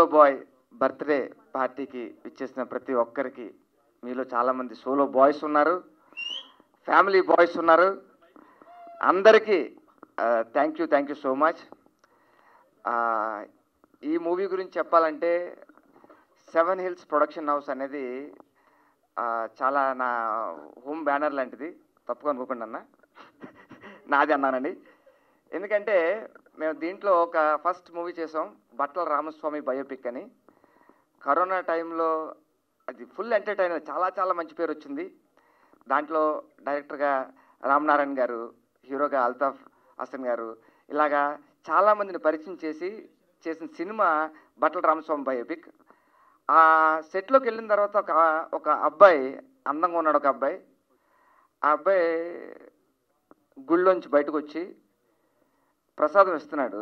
Solo bye birthday పార్టీకి ఇచ్చేసిన ప్రతి ఒక్కరికి, మీలో చాలామంది సోలో బాయ్స్ ఉన్నారు, ఫ్యామిలీ బాయ్స్ ఉన్నారు, అందరికీ థ్యాంక్ యూ సో మచ్. ఈ మూవీ గురించి చెప్పాలంటే 7 హిల్స్ ప్రొడక్షన్ హౌస్ అనేది చాలా నా హోమ్ బ్యానర్ లాంటిది. తప్పుగా అనుకోకుండా అన్న, నాది అన్నానండి. ఎందుకంటే మేము దీంట్లో ఒక ఫస్ట్ మూవీ చేసాం, బట్టల రామస్వామి బయోపిక్ అని. కరోనా టైంలో అది ఫుల్ ఎంటర్టైనర్, చాలా చాలా మంచి పేరు వచ్చింది. దాంట్లో డైరెక్టర్గా రామనారాయణ గారు, హీరోగా అల్తాఫ్ హసన్ గారు, ఇలాగా చాలామందిని పరిచయం చేసిన సినిమా బట్టల రామస్వామి బయోపిక్. ఆ సెట్లోకి వెళ్ళిన తర్వాత ఒక అబ్బాయి, అందంగా ఉన్నాడు ఒక అబ్బాయి. ఆ అబ్బాయి గుళ్ళోంచి బయటకు వచ్చి ప్రసాదం ఇస్తున్నాడు.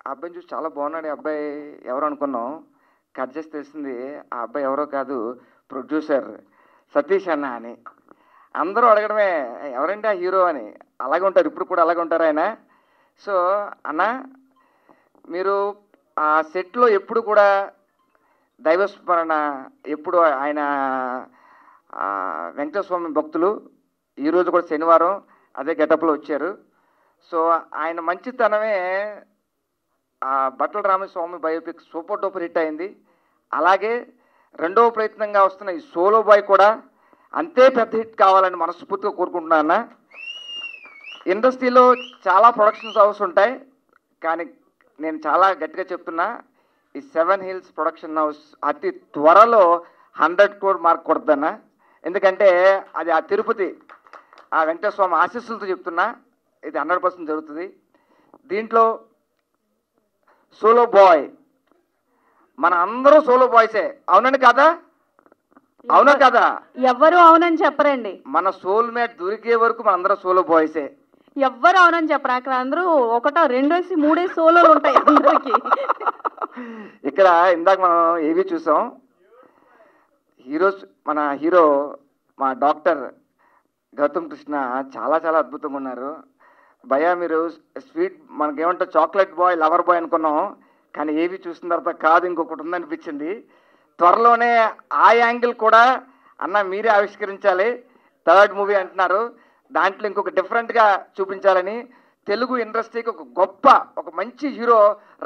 ఆ అబ్బాయిని చూసి చాలా బాగున్నాడు. ఆ అబ్బాయి ఎవరు అనుకున్నాం, కట్ చేసి తెలిసింది ఆ అబ్బాయి ఎవరో కాదు, ప్రొడ్యూసర్ సతీష్ అన్న అని. అందరూ అడగడమే ఎవరంటే ఆ హీరో అని. అలాగే ఉంటారు, ఇప్పుడు కూడా అలాగే ఉంటారు ఆయన. సో అన్న, మీరు ఆ సెట్లో ఎప్పుడు కూడా దైవస్మరణ, ఎప్పుడు ఆయన వెంకటేశ్వర స్వామి భక్తులు. ఈరోజు కూడా శనివారం అదే గెటప్లో వచ్చారు. సో ఆయన మంచితనమే ఆ బట్టల Ramaswamy biopic super duper hit అయింది. అలాగే రెండవ ప్రయత్నంగా వస్తున్న ఈ సోలో బాయ్ కూడా అంతే పెద్ద హిట్ కావాలని మనస్ఫూర్తిగా కోరుకుంటున్నా అన్న. ఇండస్ట్రీలో చాలా ప్రొడక్షన్స్ హౌస్ ఉంటాయి, కానీ నేను చాలా గట్టిగా చెప్తున్నా, ఈ 7 హిల్స్ ప్రొడక్షన్ హౌస్ అతి త్వరలో 100 crore మార్క్ కొడుతున్నా. ఎందుకంటే అది ఆ తిరుపతి ఆ వెంకటేశ్వర స్వామి ఆశీస్సులతో చెప్తున్నా, ఇది 100% జరుగుతుంది. దీంట్లో సోలో బాయ్, మన అందరూ సోలో బాయ్సే. అవునండి కదా? అవునా కదా? ఎవ్వరు అవునని చెప్పరండి. మన సోల్మేట్ దొరికే వరకు మన అందరూ సోలో బాయ్సే. ఎవ్వరు అవునని చెప్పరు. అక్కడ అందరూ 1, 2, 3 సోలోలు ఉంటాయి అందరికి. ఇక్కడ ఇందాక మనం ఏవి చూసాం, మన హీరో మా డాక్టర్ గౌతమ్ కృష్ణ చాలా చాలా అద్భుతంగా ఉన్నారు. భయ్యా మీరు స్వీట్, మనకేమంటే చాక్లెట్ బాయ్, లవర్ బాయ్ అనుకున్నాం, కానీ ఏవి చూసిన తర్వాత కాదు, ఇంకొకటి ఉందనిపించింది. త్వరలోనే ఆ యాంగిల్ కూడా అన్న మీరే ఆవిష్కరించాలి. 3rd మూవీ అంటున్నారు, దాంట్లో ఇంకొక డిఫరెంట్గా చూపించాలని. తెలుగు ఇండస్ట్రీకి ఒక మంచి హీరో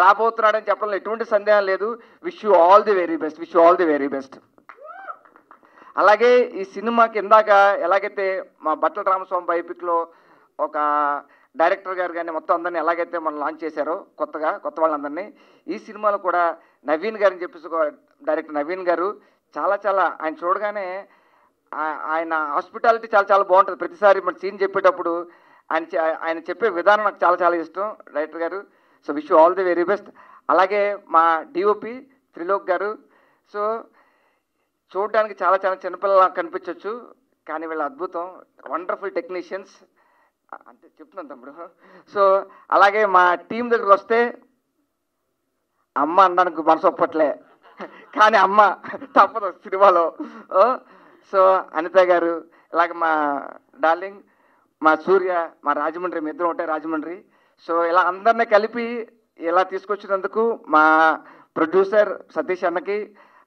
రాబోతున్నాడని చెప్పడంలో ఎటువంటి సందేహం లేదు. Wish you all the very best. అలాగే ఈ సినిమాకి ఇందాక ఎలాగైతే మా బట్టల రామస్వామి బయోపిక్లో ఒక డైరెక్టర్ గారు కానీ మొత్తం అందరినీ ఎలాగైతే మనం లాంచ్ చేశారో కొత్త వాళ్ళందరినీ, ఈ సినిమాలో కూడా నవీన్ గారిని చెప్పేసి డైరెక్టర్ నవీన్ గారు చాలా చాలా, ఆయన చూడగానే ఆయన హాస్పిటాలిటీ చాలా చాలా బాగుంటుంది. ప్రతిసారి మన సీన్ చెప్పేటప్పుడు ఆయన చెప్పే విధానం నాకు చాలా చాలా ఇష్టం డైరెక్టర్ గారు. So wish you all the very best. అలాగే మా డిఓపి త్రిలోక్ గారు. సో చూడడానికి చాలా చాలా చిన్నపిల్లలా కనిపించవచ్చు, కానీ వీళ్ళ అద్భుతం, వండర్ఫుల్ టెక్నీషియన్స్ అంటే చెప్తున్నాను తమ్ముడు. సో అలాగే మా టీం దగ్గరకు వస్తే అమ్మ అనడానికి మనసు ఒప్పట్లే, కానీ అమ్మ తప్పదు సినిమాలో. సో అనిత గారు, ఇలాగ మా డార్లింగ్ మా సూర్య, మా రాజమండ్రి, మీ ఇద్దరు ఉంటాయి రాజమండ్రి. సో ఇలా అందరినీ కలిపి ఇలా తీసుకొచ్చినందుకు మా ప్రొడ్యూసర్ సతీష్ అన్నకి,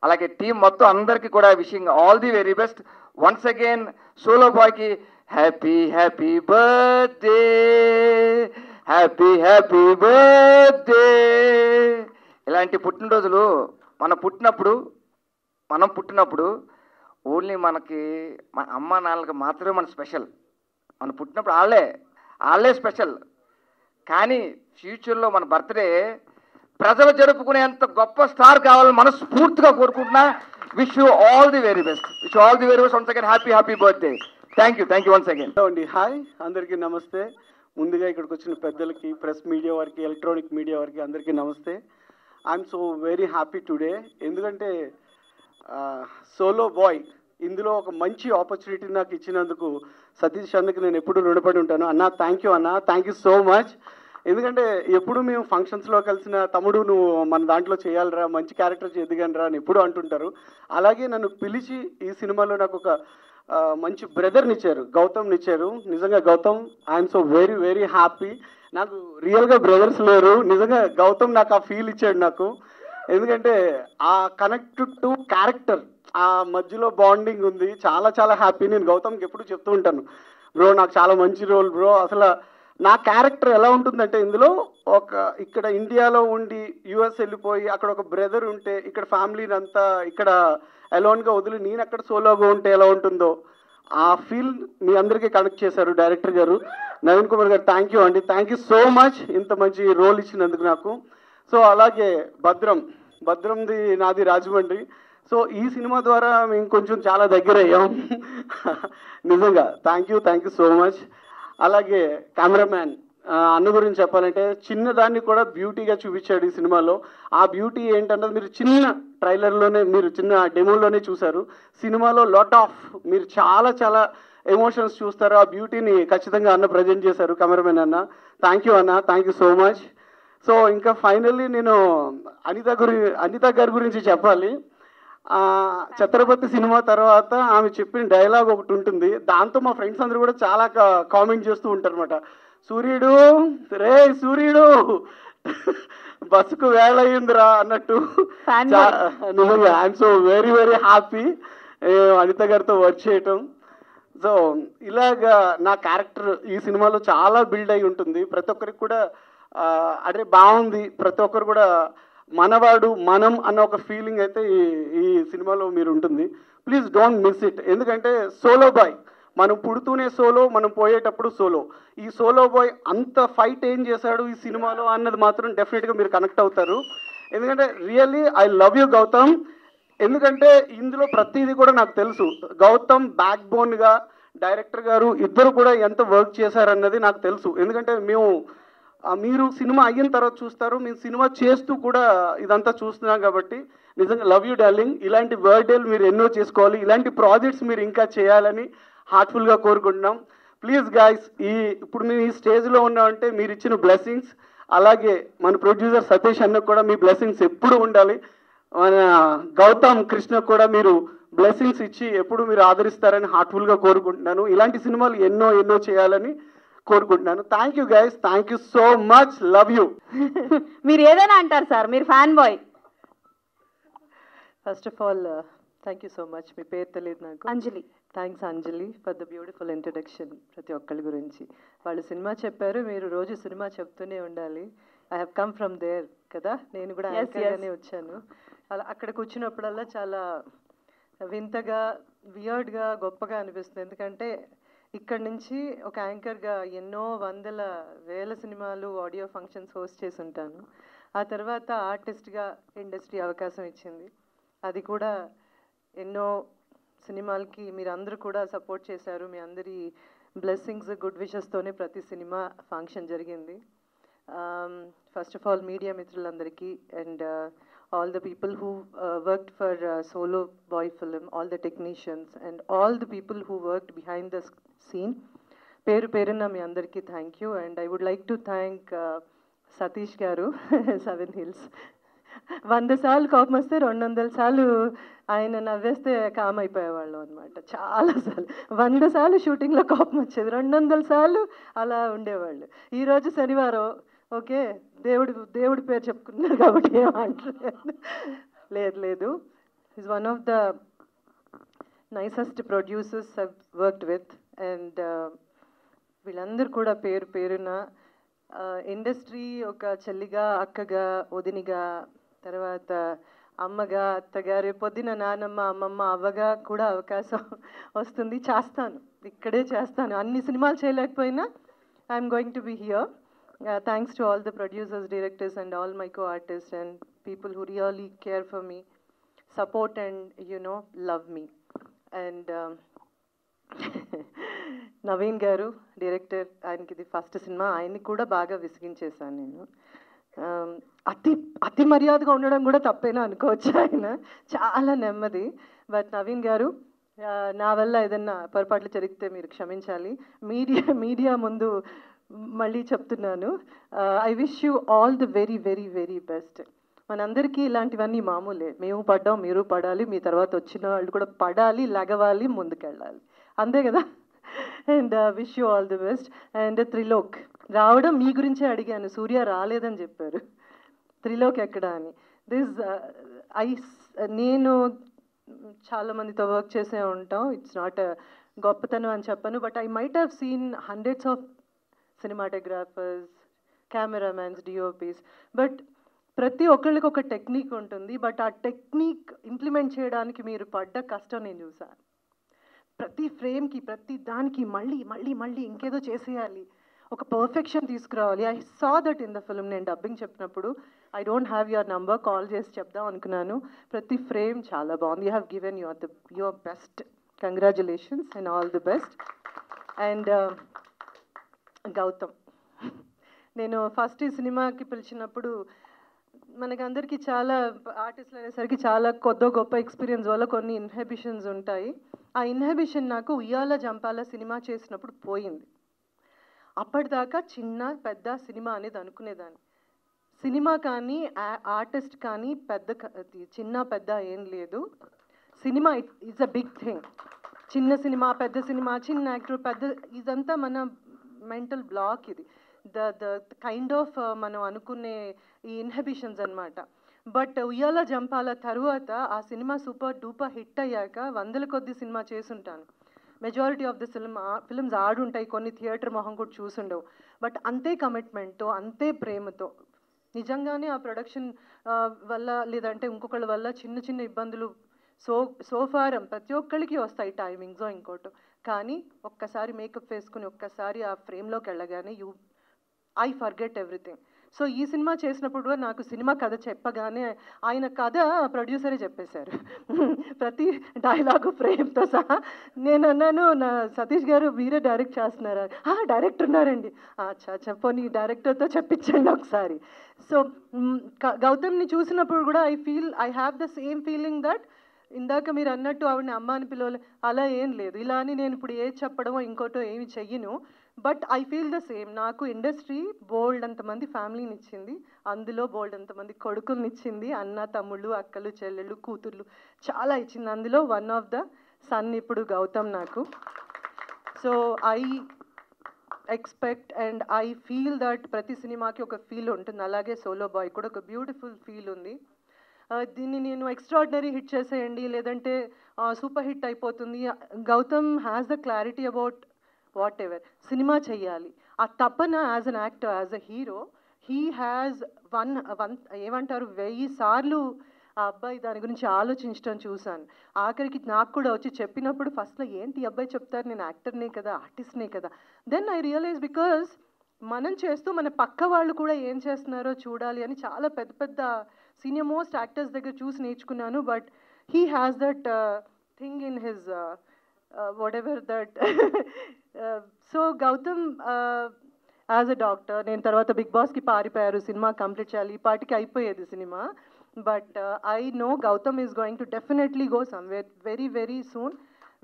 అలాగే టీం మొత్తం అందరికీ కూడా wishing all the very best. Once again solo బాయ్కి హ్యాపీ బర్త్డే. ఇలాంటి పుట్టినరోజులు మనం పుట్టినప్పుడు ఓన్లీ మనకి మన అమ్మ నాన్నలకి మాత్రమే మన స్పెషల్. మనం పుట్టినప్పుడు వాళ్ళే స్పెషల్. కానీ ఫ్యూచర్లో మన బర్త్డే ప్రజలు జరుపుకునేంత గొప్ప స్టార్ కావాలని మనస్ఫూర్తిగా కోరుకుంటున్నా. Wish you all the very best. Once again happy birthday. Thank you once again. అండి హాయ్, అందరికీ నమస్తే. ముందుగా ఇక్కడికి వచ్చిన పెద్దలకి, ప్రెస్ మీడియా వారికి, ఎలక్ట్రానిక్ మీడియా వారికి అందరికీ నమస్తే. I'm so very happy today. ఎందుకంటే సోలో బాయ్ ఇందులో ఒక మంచి ఆపర్చునిటీ నాకు ఇచ్చినందుకు సతీష్ అన్నకి నేను ఎప్పుడు రుణపడి ఉంటాను. అన్న థ్యాంక్ యూ సో మచ్. ఎందుకంటే ఎప్పుడు మేము ఫంక్షన్స్లో కలిసిన తమ్ముడు నువ్వు మన దాంట్లో చేయాలిరా, మంచి క్యారెక్టర్ చేద్దిగానిరా అని ఎప్పుడు అంటుంటారు. అలాగే నన్ను పిలిచి ఈ సినిమాలో నాకు ఒక మంచి బ్రదర్ని ఇచ్చారు, గౌతమ్ని ఇచ్చారు. నిజంగా Gautam, I'm so very happy. నాకు రియల్గా బ్రదర్స్ లేరు, నిజంగా గౌతమ్ నాకు ఆ ఫీల్ ఇచ్చాడు నాకు. ఎందుకంటే ఆ కనెక్ట్ టు క్యారెక్టర్, ఆ మధ్యలో బాండింగ్ ఉంది. చాలా చాలా హ్యాపీ. నేను గౌతమ్కి ఎప్పుడు చెప్తూ ఉంటాను, బ్రో నాకు చాలా మంచి రోల్ బ్రో. అసలు నా క్యారెక్టర్ ఎలా ఉంటుందంటే ఇందులో ఒక ఇక్కడ ఇండియాలో ఉండి యుఎస్ వెళ్ళిపోయి అక్కడ ఒక బ్రదర్ ఉంటే ఇక్కడ ఫ్యామిలీని అంతా ఇక్కడ అలోన్గా వదిలి నేను అక్కడ సోలోగా ఉంటే ఎలా ఉంటుందో ఆ ఫీల్ మీ అందరికీ కనెక్ట్ చేశారు డైరెక్టర్ గారు. నవీన్ కుమార్ గారు థ్యాంక్ యూ అండి, థ్యాంక్ యూ సో మచ్ ఇంత మంచి రోల్ ఇచ్చినందుకు నాకు. సో అలాగే భద్రంది నాది రాజమండ్రి. సో ఈ సినిమా ద్వారా మేము కొంచెం చాలా దగ్గర అయ్యాం. నిజంగా థ్యాంక్ యూ సో మచ్. అలాగే కెమెరామ్యాన్ అన్న గురించి చెప్పాలంటే చిన్నదాన్ని కూడా బ్యూటీగా చూపించాడు ఈ సినిమాలో. ఆ బ్యూటీ ఏంటన్నది మీరు చిన్న ట్రైలర్లోనే, మీరు చిన్న డెమోలోనే చూశారు. సినిమాలో లాట్ ఆఫ్ మీరు చాలా చాలా ఎమోషన్స్ చూస్తారు. ఆ బ్యూటీని ఖచ్చితంగా అన్న ప్రజెంట్ చేశారు కెమెరామెన్ అన్న. థ్యాంక్ యూ అన్న, thank you so much. So ఇంకా ఫైనల్లీ నేను అనిత గారి గురించి చెప్పాలి. ఛత్రపతి సినిమా తర్వాత ఆమె చెప్పిన డైలాగ్ ఒకటి ఉంటుంది, దాంతో మా ఫ్రెండ్స్ అందరూ కూడా చాలా కామెంట్ చేస్తూ ఉంటారు అనమాట. సూర్యుడు రే సూర్యుడు బస్సుకు వేళ అయ్యిందిరా అన్నట్టు. నిజంగా I'm so very very happy Anitha గారితో వర్క్ చేయటం. సో ఇలాగా నా క్యారెక్టర్ ఈ సినిమాలో చాలా బిల్డ్ అయి ఉంటుంది. ప్రతి ఒక్కరికి కూడా అదే బాగుంది, ప్రతి ఒక్కరు కూడా మనవాడు మనం అన్న ఒక ఫీలింగ్ అయితే ఈ సినిమాలో మీరు ఉంటుంది. Please don't miss it. ఎందుకంటే సోలో బాయ్, మనం పుడుతూనే సోలో, మనం పోయేటప్పుడు సోలో. ఈ సోలో బాయ్ అంత ఫైట్ ఏం చేశాడు ఈ సినిమాలో అన్నది మాత్రం డెఫినెట్గా మీరు కనెక్ట్ అవుతారు. ఎందుకంటే really I love you Gautam. ఎందుకంటే ఇందులో ప్రతిదీ కూడా నాకు తెలుసు. గౌతమ్ బ్యాక్ బోన్గా డైరెక్టర్ గారు ఇద్దరు కూడా ఎంత వర్క్ చేశారన్నది నాకు తెలుసు. ఎందుకంటే మీరు సినిమా అయిన తర్వాత చూస్తారు, మేము సినిమా చేస్తూ కూడా ఇదంతా చూస్తున్నాం. కాబట్టి నిజంగా లవ్ యూ డార్లింగ్. ఇలాంటి బర్త్డేలు మీరు ఎన్నో చేసుకోవాలి, ఇలాంటి ప్రాజెక్ట్స్ మీరు ఇంకా చేయాలని హార్ట్ఫుల్గా కోరుకుంటున్నాం. ప్లీజ్ గాయస్, ఇప్పుడు మేము ఈ స్టేజ్లో ఉన్నామంటే మీరు ఇచ్చిన బ్లెస్సింగ్స్, అలాగే మన ప్రొడ్యూసర్ సతీష్ అన్నకు కూడా మీ బ్లెస్సింగ్స్ ఎప్పుడు ఉండాలి. మన గౌతమ్ కృష్ణ కూడా మీరు బ్లెస్సింగ్స్ ఇచ్చి ఎప్పుడు మీరు ఆదరిస్తారని హార్ట్ఫుల్గా కోరుకుంటున్నాను. ఇలాంటి సినిమాలు ఎన్నో ఎన్నో చేయాలని కోరుకుంటున్నాను. Thank you guys, thank you so much, love you. మీరు ఏదైనా అంటారు సార్, మీరు fan boy. First of all thank you so much. మీ పేరు తెలియదు నాకు. Anjali. Thanks Anjali for the beautiful introduction. ప్రతి ఒక్కళ్ళ గురించి వాళ్ళు సినిమా చెప్పారు, మీరు రోజు సినిమా చెప్తూనే ఉండాలి. I have come from there కదా, నేను కూడా యాంకర్గానే వచ్చాను. అలా అక్కడికి వచ్చినప్పుడల్లా చాలా వింతగా, వియర్డ్గా, గొప్పగా అనిపిస్తుంది. ఎందుకంటే ఇక్కడ నుంచి ఒక యాంకర్గా ఎన్నో వందల వేల సినిమాలు, ఆడియో ఫంక్షన్స్ హోస్ట్ చేసి ఉంటాను. ఆ తర్వాత ఆర్టిస్ట్గా ఇండస్ట్రీ అవకాశం ఇచ్చింది. అది కూడా ఎన్నో సినిమాలకి మీరు అందరూ కూడా సపోర్ట్ చేశారు. మీ అందరి బ్లెస్సింగ్స్, గుడ్ విషెస్తోనే ప్రతి సినిమా ఫంక్షన్ జరిగింది. ఫస్ట్ ఆఫ్ ఆల్ మీడియా మిత్రులందరికీ and all the people who worked for Solo Boy film, all the technicians and all the people who worked behind the scene. Peru Peruna mi andarki thank you, and I would like to thank Satish garu, Seven Hills. 100 సార్లు కోపం వస్తే 200 సార్లు ఆయన నవ్వేస్తే com అయిపోయేవాళ్ళు అనమాట. చాలా సార్లు 100 సార్లు షూటింగ్లో కోపం వచ్చేది, 200 సార్లు అలా ఉండేవాళ్ళు. ఈరోజు శనివారం ఓకే, దేవుడి పేరు చెప్పుకున్నారు కాబట్టి ఏమంటలేదు. లేదు, is one of the nicest producers I've worked with. And వీళ్ళందరూ కూడా పేరు పేరున ఇండస్ట్రీ ఒక చెల్లిగా, అక్కగా, వదినిగా, తర్వాత అమ్మగా, అత్తగా, రేపొద్దున నానమ్మ, అమ్మమ్మ, అవ్వగా కూడా అవకాశం వస్తుంది. చేస్తాను, ఇక్కడే చేస్తాను. అన్ని సినిమాలు చేయలేకపోయినా I'm going to be here. Thanks to all the producers, directors and all my co-artists and people who really care for me, support and love me. And Naveen గారు డైరెక్టర్, ఆయనకి ఇది ఫస్ట్ సినిమా. ఆయన్ని కూడా బాగా విసిగించేశాను నేను. అతి మర్యాదగా ఉండడం కూడా తప్పేనా అనుకోవచ్చు. ఆయన చాలా నెమ్మది. బట్ నవీన్ గారు, నా వల్ల ఏదన్నా పొరపాట్లు జరిగితే మీరు క్షమించాలి. మీడియా ముందు మళ్ళీ చెప్తున్నాను, I wish you all the very very very best. మనందరికీ ఇలాంటివన్నీ మామూలే. మేము పడ్డాం, మీరు పడాలి, మీ తర్వాత వచ్చిన వాళ్ళు కూడా పడాలి, లగవాలి, ముందుకెళ్ళాలి, అంతే కదా. And wish you all the best. And Trilok రావడం మీ గురించే అడిగాను, సూర్య రాలేదని చెప్పారు. త్రిలోక్ ఎక్కడ అని. దిస్ నేను చాలా మందితో వర్క్ చేసే ఉంటాం. ఇట్స్ నాట్ గొప్పతనం అని చెప్పను, but I might have seen hundreds of cinematographers, cameramens, DOPs, but ప్రతి ఒక్కళ్ళకి ఒక టెక్నిక్ ఉంటుంది. బట్ ఆ టెక్నిక్ ఇంప్లిమెంట్ చేయడానికి మీరు పడ్డ కష్టం నేను చూసాను. ప్రతి ఫ్రేమ్కి, ప్రతి దానికి మళ్ళీ మళ్ళీ మళ్ళీ ఇంకేదో చేసేయాలి, ఒక పర్ఫెక్షన్ తీసుకురావాలి. I saw that in the film. నేను డబ్బింగ్ చెప్పినప్పుడు I don't have your number, call చేసి చెప్దాం అనుకున్నాను. ప్రతి ఫ్రేమ్ చాలా బాగుంది. You have given your best. Congratulations and all the best. And Gautam, నేను ఫస్ట్ ఈ సినిమాకి పిలిచినప్పుడు మనకందరికీ చాలా ఆర్టిస్టులు అనేసరికి చాలా కొద్దో గొప్ప ఎక్స్పీరియన్స్ వల్ల కొన్ని ఇన్హిబిషన్స్ ఉంటాయి. ఆ ఇన్హిబిషన్ నాకు ఉయ్యాల జంపాల సినిమా చేసినప్పుడు పోయింది. అప్పటిదాకా చిన్న పెద్ద సినిమా అనేది అనుకునేదాన్ని. సినిమా కానీ ఆర్టిస్ట్ కానీ చిన్న పెద్ద ఏం లేదు. Cinema it's a big thing. చిన్న సినిమా, పెద్ద సినిమా, చిన్న యాక్టర్, పెద్ద, ఇదంతా మన మెంటల్ బ్లాక్. ఇది ద కైండ్ ఆఫ్ మనం అనుకునే ఈ ఇన్హిబిషన్స్ అనమాట. బట్ ఉయ్యాల జంపాల తరువాత ఆ సినిమా సూపర్ డూపర్ హిట్ అయ్యాక 100 కొద్ది సినిమా చేసుంటాను. మెజారిటీ ఆఫ్ ది ఫిల్మ్స్ ఆడుంటాయి, కొన్ని థియేటర్ మొహం కూడా చూసుండవు. బట్ అంతే కమిట్మెంట్తో, అంతే ప్రేమతో, నిజంగానే ఆ ప్రొడక్షన్ వల్ల లేదంటే ఇంకొకళ్ళ వల్ల చిన్న చిన్న ఇబ్బందులు సోఫారం ప్రతి ఒక్కళ్ళకి వస్తాయి, టైమింగ్సో ఇంకోటో. కానీ ఒక్కసారి మేకప్ వేసుకుని ఒక్కసారి ఆ ఫ్రేమ్లోకి వెళ్ళగానే ఐ ఫర్గెట్ ఎవ్రీథింగ్. సో ఈ సినిమా చేసినప్పుడు కూడా నాకు సినిమా కథ చెప్పగానే ఆయన కథ ప్రొడ్యూసరే చెప్పేశారు, ప్రతి డైలాగు ఫ్రేమ్తో సహా. నేను అన్నాను, నా సతీష్ గారు మీరే డైరెక్ట్ చేస్తున్నారా? డైరెక్టర్ ఉన్నారండి. అచ్చా చెప్పని డైరెక్టర్తో చెప్పించండి ఒకసారి. సో గౌతమ్ని చూసినప్పుడు కూడా I have the same feeling that ఇందాక మీరు అన్నట్టు ఆవిడని అమ్మ అని పిలవలే, అలా ఏం లేదు. ఇలా అని నేను ఇప్పుడు ఏది చెప్పడమో ఇంకోటో ఏమి చెయ్యను. But I feel the same. నాకు ఇండస్ట్రీ బోల్డ్ అంతమంది ఫ్యామిలీని ఇచ్చింది, అందులో బోల్డ్ అంతమంది కొడుకుల్ని ఇచ్చింది, అన్న తమ్ముళ్ళు, అక్కలు, చెల్లెళ్ళు, కూతుర్లు చాలా ఇచ్చింది. అందులో వన్ ఆఫ్ ద సన్ ఇప్పుడు గౌతమ్ నాకు. So I expect and I feel that ప్రతి సినిమాకి ఒక ఫీల్ ఉంటుంది. అలాగే సోలో బాయ్ కూడా ఒక బ్యూటిఫుల్ ఫీల్ ఉంది. దీన్ని నేను ఎక్స్ట్రాడినరీ హిట్ చేసేయండి లేదంటే సూపర్ హిట్ అయిపోతుంది. Gautam has the clarity about whatever cinema చెయ్యాలి, ఆ తపన as an actor, as a hero he has ఏమంటారు 1000 సార్లు ఆ అబ్బాయి దాని గురించి ఆలోచించడం చూశాను. ఆఖరికి నాకు కూడా వచ్చి చెప్పినప్పుడు ఫస్ట్లో ఏంటి ఈ అబ్బాయి చెప్తారు, నేను యాక్టర్నే కదా, ఆర్టిస్ట్నే కదా. దెన్ ఐ రియలైజ్ బికాజ్ మనం చేస్తూ మన పక్క వాళ్ళు కూడా ఏం చేస్తున్నారో చూడాలి అని చాలా పెద్ద పెద్ద సీనియర్ మోస్ట్ యాక్టర్స్ దగ్గర చూసి నేర్చుకున్నాను. But he has that thing in his whatever that. So Gautam as a doctor, నేను తర్వాత బిగ్ బాస్కి పారిపోయారు, సినిమా కంప్లీట్ చేయాలి, ఈ పాటికి అయిపోయేది cinema. But I know Gautam is going to definitely go somewhere very very soon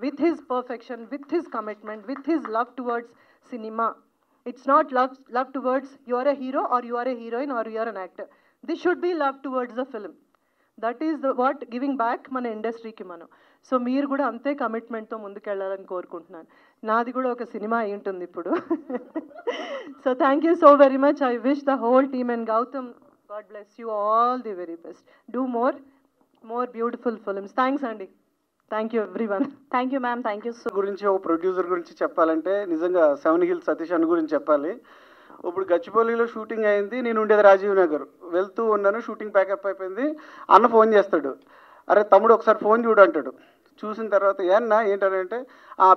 with his perfection, with his commitment, with his love towards cinema. It's not love towards you are a hero or you are a heroine or you are an actor. This should be love towards the film. That is what giving back మన ఇండస్ట్రీకి మనం. So మీరు కూడా అంతే కమిట్మెంట్తో ముందుకెళ్ళాలని కోరుకుంటున్నాను. నాది కూడా ఒక సినిమా అయి ఉంటుంది ఇప్పుడు. So thank you so very much. I wish the whole team and Gautam, God bless you all the very best. Do more beautiful films. Thanks అండి. Thank you everyone. Thank you ma'am, thank you so. గురించి ఒక producer గురించి చెప్పాలంటే నిజంగా 7 Hills Satish అన్న గురించి చెప్పాలి. ఇప్పుడు గచ్చిబౌలిలో షూటింగ్ అయింది, నేను ఉండేది రాజీవ్ నగర్. వెళ్తూ ఉన్నాను, షూటింగ్ ప్యాకప్ అయిపోయింది. అన్న ఫోన్ చేస్తాడు, అరే తమ్ముడు ఒకసారి ఫోన్ చూడు అంటాడు. చూసిన తర్వాత ఏమన్నా ఏంటంటే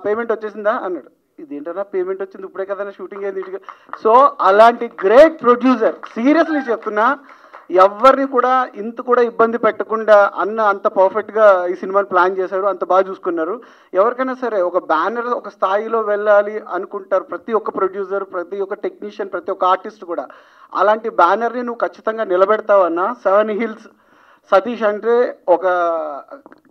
పేమెంట్ వచ్చేసిందా అన్నాడు. ఇదేంటన్నా పేమెంట్ వచ్చింది ఇప్పుడే కదా షూటింగ్ అయింది. సో అలాంటి గ్రేట్ ప్రొడ్యూసర్, సీరియస్లీ చెప్తున్నా, ఎవరిని కూడా ఇంత కూడా ఇబ్బంది పెట్టకుండా అన్న అంత పర్ఫెక్ట్గా ఈ సినిమాని ప్లాన్ చేశారు, అంత బాగా చూసుకున్నారు. ఎవరికైనా సరే ఒక బ్యానర్ ఒక స్థాయిలో వెళ్ళాలి అనుకుంటారు ప్రతి ఒక్క ప్రొడ్యూసర్, ప్రతి ఒక్క టెక్నీషియన్, ప్రతి ఒక్క ఆర్టిస్ట్ కూడా. అలాంటి బ్యానర్ని నువ్వు ఖచ్చితంగా నిలబెడతావన్నా. 7 Hills సతీష్ అంటే ఒక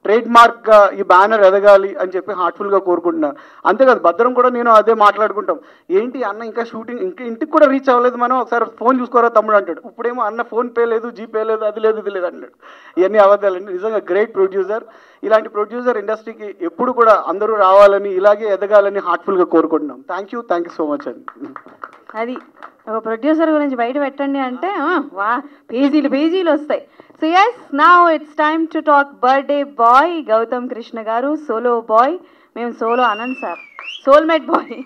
ట్రేడ్ మార్క్గా ఈ బ్యానర్ ఎదగాలి అని చెప్పి హార్ట్ఫుల్గా కోరుకుంటున్నాను. అంతేకాదు భద్రం కూడా నేను అదే మాట్లాడుకుంటాం, ఏంటి అన్న ఇంకా షూటింగ్ ఇంకా ఇంటికి కూడా రీచ్ అవ్వలేదు, మనం ఒకసారి ఫోన్ చూసుకోరా తమ్ముడు అంటాడు. ఇప్పుడేమో అన్న ఫోన్ పే లేదు, జీపే లేదు, అది లేదు, ఇది లేదు అంటాడు. ఇవన్నీ అబద్ధాలండి. నిజంగా గ్రేట్ ప్రొడ్యూసర్. ఇలాంటి ప్రొడ్యూసర్ ఇండస్ట్రీకి ఎప్పుడు కూడా అందరూ రావాలని, ఇలాగే ఎదగాలని హార్ట్ఫుల్గా కోరుకుంటున్నాం. థ్యాంక్ యూ సో మచ్ అండి. అది ఒక ప్రొడ్యూసర్ గురించి బయట పెట్టండి అంటే వా పేజీలు పేజీలు వస్తాయి. So yes, now it's time to talk birthday boy Gautam Krishna garu, solo boy. మేము solo Anant sir, soulmate boy.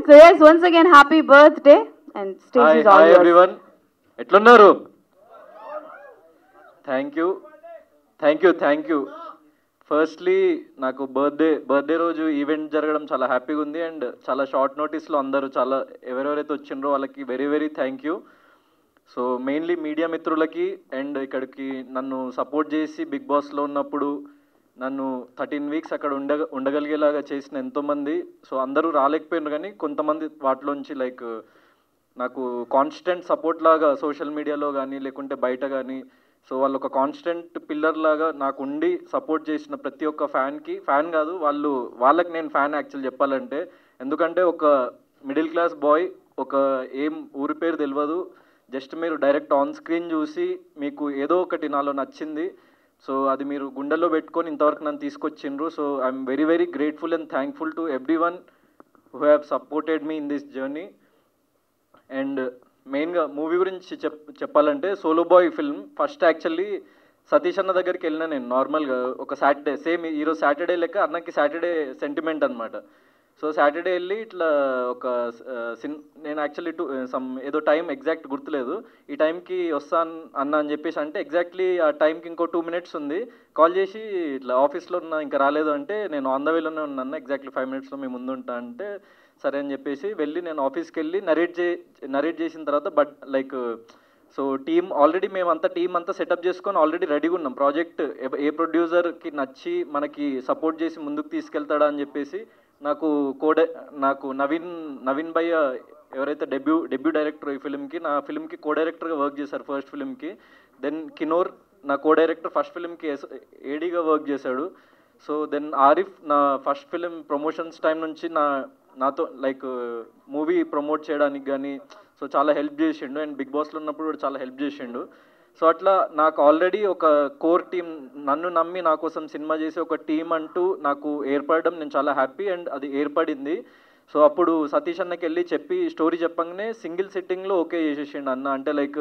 So yes, once again happy birthday and stage is all yours. Everyone, ఎట్లున్నారు? Thank you. ఫస్ట్లీ నాకు బర్త్డే రోజు event జరగడం చాలా హ్యాపీగా ఉంది. And చాలా short నోటీస్లో అందరూ చాలా ఎవరెవరైతే వచ్చిండ్రో వాళ్ళకి very very thank you. So mainly media మిత్రులకి అండ్ ఇక్కడికి నన్ను సపోర్ట్ చేసి బిగ్ బాస్లో ఉన్నప్పుడు నన్ను 13 వీక్స్ అక్కడ ఉండగలిగేలాగా చేసిన ఎంతోమంది. సో అందరూ రాలేకపోయినారు, కానీ కొంతమంది వాటిలోంచి లైక్ నాకు కాన్స్టెంట్ సపోర్ట్ లాగా సోషల్ మీడియాలో కానీ లేకుంటే బయట కానీ, సో వాళ్ళు ఒక కాన్స్టెంట్ పిల్లర్ లాగా నాకు ఉండి సపోర్ట్ చేసిన ప్రతి ఒక్క ఫ్యాన్ కాదు, వాళ్ళకి నేను ఫ్యాన్ యాక్చువల్ చెప్పాలంటే. ఎందుకంటే ఒక మిడిల్ క్లాస్ బాయ్, ఒక ఏం ఊరి పేరు తెలియదు, జస్ట్ మీరు డైరెక్ట్ ఆన్ స్క్రీన్ చూసి మీకు ఏదో ఒకటి నాలో నచ్చింది, సో అది మీరు గుండెల్లో పెట్టుకొని ఇంతవరకు నన్ను తీసుకొచ్చిండ్రు. So I'm very very grateful and thankful to everyone who have supported me in this journey. And మెయిన్గా మూవీ గురించి చెప్పాలంటే Solo Boy film first actually Satish అన్న దగ్గరికి వెళ్ళినా నేను నార్మల్గా ఒక సాటర్డే, సేమ్ ఈరోజు సాటర్డే లెక్క అన్నకి సాటర్డే సెంటిమెంట్ అనమాట. సో సాటర్డే వెళ్ళి ఇట్లా ఒక నేను యాక్చువల్లీ ఏదో టైం ఎగ్జాక్ట్ గుర్తులేదు, ఈ టైంకి వస్తాను అన్న అని చెప్పేసి అంటే ఎగ్జాక్ట్లీ ఆ టైంకి ఇంకో 2 minutes ఉంది. కాల్ చేసి ఇట్లా ఆఫీస్లో ఉన్నా ఇంకా రాలేదు అంటే నేను ఆన్ ద వేలోనే ఉన్నాను, ఎగ్జాక్ట్లీ 5 minutesలో మేము ముందు ఉంటా అంటే సరే అని చెప్పేసి వెళ్ళి నేను ఆఫీస్కి వెళ్ళి నరేట్ చేసిన తర్వాత బట్ లైక్ సో మేమంతా టీం అంతా సెటప్ చేసుకొని ఆల్రెడీ రెడీగా ఉన్నాం. ప్రాజెక్ట్ ఏ ప్రొడ్యూసర్కి నచ్చి మనకి సపోర్ట్ చేసి ముందుకు తీసుకెళ్తాడా అని చెప్పేసి నాకు నవీన్ భయ్య ఎవరైతే డెబ్యూ డైరెక్టర్ ఈ ఫిల్మ్కి, నా ఫిల్మ్కి కో డైరెక్టర్గా వర్క్ చేశారు ఫస్ట్ ఫిల్మ్కి. దెన్ కినోర్ నా కో డైరెక్టర్ ఫస్ట్ ఫిల్మ్కి ఏడీగా వర్క్ చేశాడు. సో దెన్ ఆరిఫ్ నా ఫస్ట్ ఫిలిం ప్రమోషన్స్ టైం నుంచి నాతో లైక్ మూవీ ప్రమోట్ చేయడానికి కానీ సో చాలా హెల్ప్ చేసిండు. అండ్ బిగ్ బాస్లో ఉన్నప్పుడు కూడా చాలా హెల్ప్ చేసిండు. సో అట్లా నాకు ఆల్రెడీ ఒక కోర్ టీం, నన్ను నమ్మి నా కోసం సినిమా చేసే ఒక టీం అంటూ నాకు ఏర్పడడం నేను చాలా హ్యాపీ. అండ్ అది ఏర్పడింది. సో అప్పుడు సతీష్ అన్నకి వెళ్ళి చెప్పి స్టోరీ చెప్పగానే సింగిల్ సిట్టింగ్లో ఓకే చేసేసిండు అన్న. అంటే లైక్